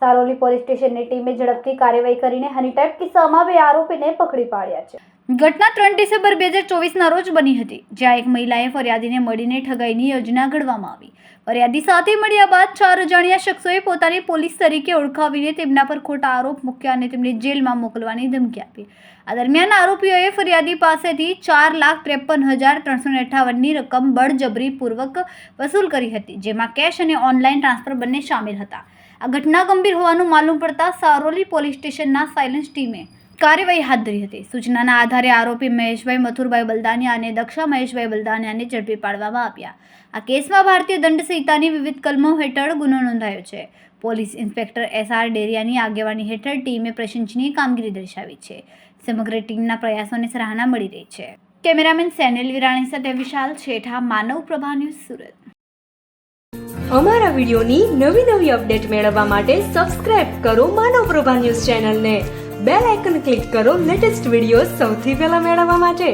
Saroli police સ્ટેશનની ટીમે ઝડપથી કાર્યવાહી કરીને હનીટ્રેપ કિસ્સામાં 2 આરોપીને પકડી પાડ્યા છે। ઘટના 3 ડિસેમ્બર 2024ના રોજ બની હતી, જ્યાં એક મહિલાએ ફરિયાદીને મળીને ઠગાઈની યોજના ઘડવામાં આવી। ફરિયાદી સાથે મળ્યા બાદ 4 અજાણ્યા શખ્સોએ પોતાની પોલીસ તરીકે ઓળખાવીને તેમના પર ખોટા આરોપ મૂક્યા અને તેમને જેલમાં મોકલવાની ધમકી આપી। આ દરમિયાન આરોપીઓએ ફરિયાદી પાસેથી 4,53,358ની રકમ બળજબરીપૂર્વક વસૂલ કરી હતી, જેમાં કેશ અને ઓનલાઈન ટ્રાન્સફર બંને સામેલ હતા। આ ઘટના ગંભીર હોવાનું માલુમ પડતા સારોલી પોલીસ સ્ટેશનના સાયલન્સ ટીમે કાર્યવાહી હાથ ધરી હતી। સૂચનાના આધારે આરોપી મહેશભાઈ મથુરભાઈ બલદાનિયા અને દક્ષા મહેશભાઈ બલદાનિયાને ઝડપી પાડવામાં આવ્યા। આ કેસમાં ભારતીય દંડ સંહિતાની વિવિધ કલમો હેઠળ ગુનો નોંધાયો છે। પોલીસ ઇન્સ્પેક્ટર SR ડેરિયાની આગેવાની હેઠળ ટીમે પ્રશંસનીય કામગીરી દર્શાવી છે। સમગ્ર ટીમના પ્રયાસોને સરાહના મળી રહી છે। કેમેરામેન સેનિલ વિરાણી સાથે વિશાલ શેઠા, માનવ પ્રભા ન્યૂઝ, સુરત। અમારા વિડિયોની નવી અપડેટ મેળવવા માટે સબસ્ક્રાઇબ કરો માનવ પ્રભા ન્યૂઝ ચેનલને। બેલ આઇકન ક્લિક કરો લેટેસ્ટ વિડિયો સૌથી પહેલા મેળવવા માટે।